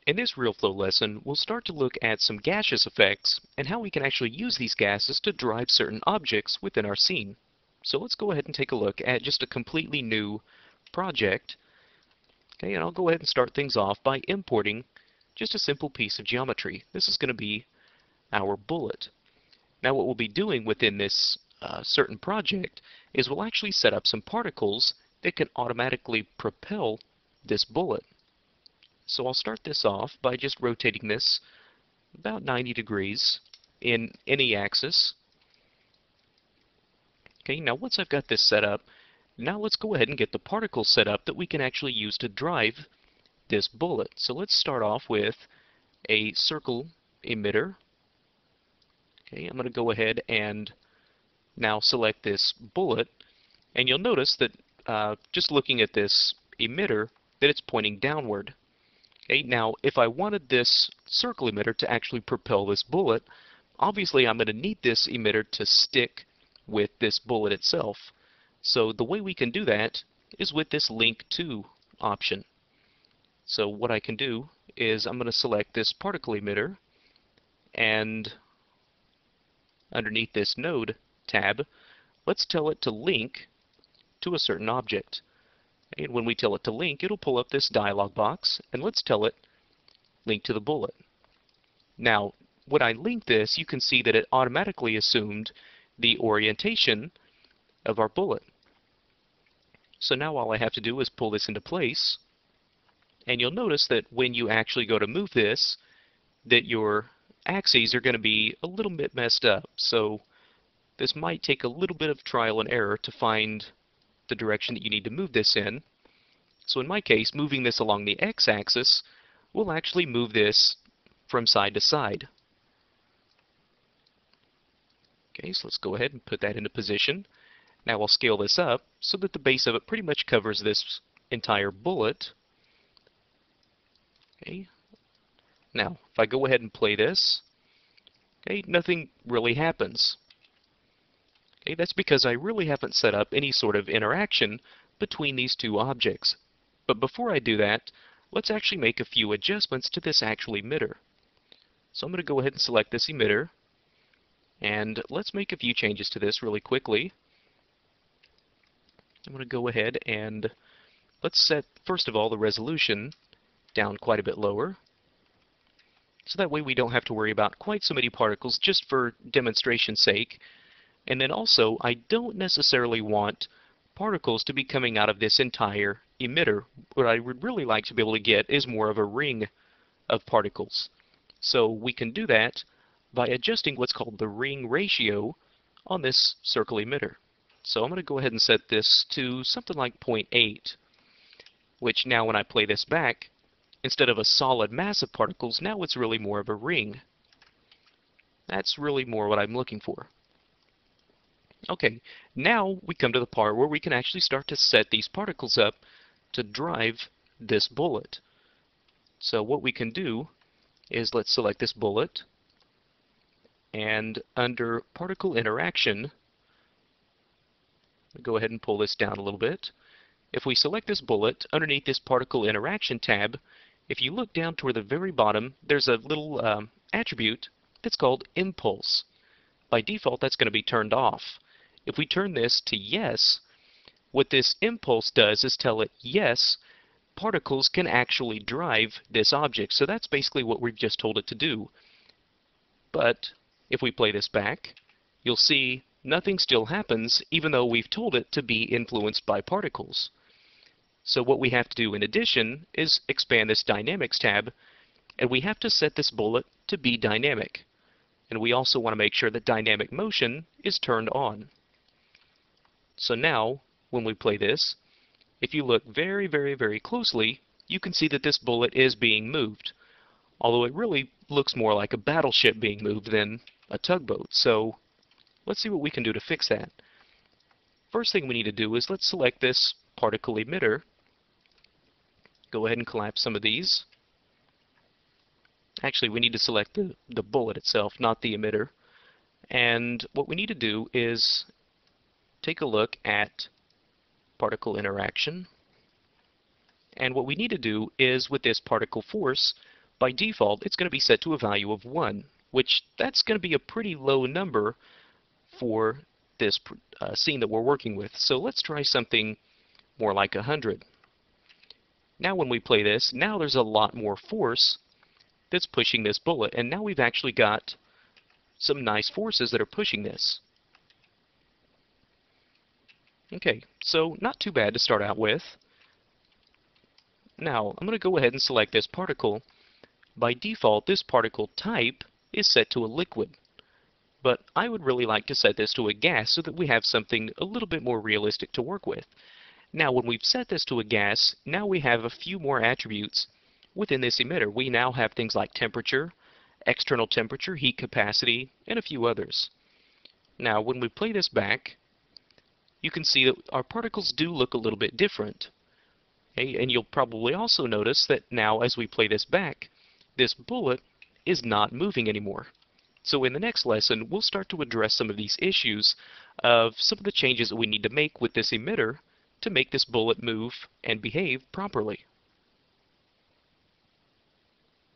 In this Realflow lesson, we'll start to look at some gaseous effects and how we can actually use these gases to drive certain objects within our scene. So let's go ahead and take a look at just a completely new project. Okay, and I'll go ahead and start things off by importing just a simple piece of geometry. This is going to be our bullet. Now what we'll be doing within this certain project is we'll actually set up some particles that can automatically propel this bullet. So I'll start this off by just rotating this about 90 degrees in any axis. Okay, now once I've got this set up, now let's go ahead and get the particles set up that we can actually use to drive this bullet. So let's start off with a circle emitter. Okay, I'm going to go ahead and now select this bullet, and you'll notice that just looking at this emitter that it's pointing downward. Okay, now if I wanted this circle emitter to actually propel this bullet, obviously I'm going to need this emitter to stick with this bullet itself. So the way we can do that is with this link to option. So what I can do is I'm going to select this particle emitter, and underneath this node tab, let's tell it to link to a certain object. And when we tell it to link, it'll pull up this dialog box, and let's tell it link to the bullet. Now, when I link this, you can see that it automatically assumed the orientation of our bullet. So now all I have to do is pull this into place, and you'll notice that when you actually go to move this, that your axes are going to be a little bit messed up. So this might take a little bit of trial and error to find the direction that you need to move this in. So in my case, moving this along the x-axis will actually move this from side to side. Okay, so let's go ahead and put that into position. Now I'll scale this up so that the base of it pretty much covers this entire bullet. Okay. Now, if I go ahead and play this, okay, nothing really happens. Okay, that's because I really haven't set up any sort of interaction between these two objects. But before I do that, let's actually make a few adjustments to this actual emitter. So I'm going to go ahead and select this emitter, and let's make a few changes to this really quickly. I'm going to go ahead and let's set, first of all, the resolution down quite a bit lower. So that way we don't have to worry about quite so many particles, just for demonstration's sake. And then also, I don't necessarily want particles to be coming out of this entire emitter. What I would really like to be able to get is more of a ring of particles. So we can do that by adjusting what's called the ring ratio on this circle emitter. So I'm going to go ahead and set this to something like 0.8, which now when I play this back, instead of a solid mass of particles, now it's really more of a ring. That's really more what I'm looking for. Okay, now we come to the part where we can actually start to set these particles up to drive this bullet. So what we can do is let's select this bullet, and under particle interaction, go ahead and pull this down a little bit. If we select this bullet, underneath this particle interaction tab, if you look down toward the very bottom, there's a little attribute that's called impulse. By default, that's going to be turned off. If we turn this to yes, what this impulse does is tell it, yes, particles can actually drive this object. So that's basically what we've just told it to do. But if we play this back, you'll see nothing still happens, even though we've told it to be influenced by particles. So what we have to do in addition is expand this Dynamics tab, and we have to set this bullet to be dynamic. And we also want to make sure that dynamic motion is turned on. So now, when we play this, if you look very, very, very closely, you can see that this bullet is being moved. Although it really looks more like a battleship being moved than a tugboat. So let's see what we can do to fix that. First thing we need to do is let's select this particle emitter. Go ahead and collapse some of these. Actually, we need to select the bullet itself, not the emitter. And what we need to do is take a look at particle interaction. And what we need to do is, with this particle force, by default, it's going to be set to a value of 1, which that's going to be a pretty low number for this scene that we're working with. So let's try something more like 100. Now when we play this, now there's a lot more force that's pushing this bullet, and now we've actually got some nice forces that are pushing this. Okay, so not too bad to start out with. Now I'm going to go ahead and select this particle. By default, this particle type is set to a liquid, but I would really like to set this to a gas so that we have something a little bit more realistic to work with. Now when we've set this to a gas, now we have a few more attributes within this emitter. We now have things like temperature, external temperature, heat capacity, and a few others. Now when we play this back, you can see that our particles do look a little bit different. Okay? And you'll probably also notice that now as we play this back, this bullet is not moving anymore. So in the next lesson, we'll start to address some of these issues of some of the changes that we need to make with this emitter to make this bullet move and behave properly.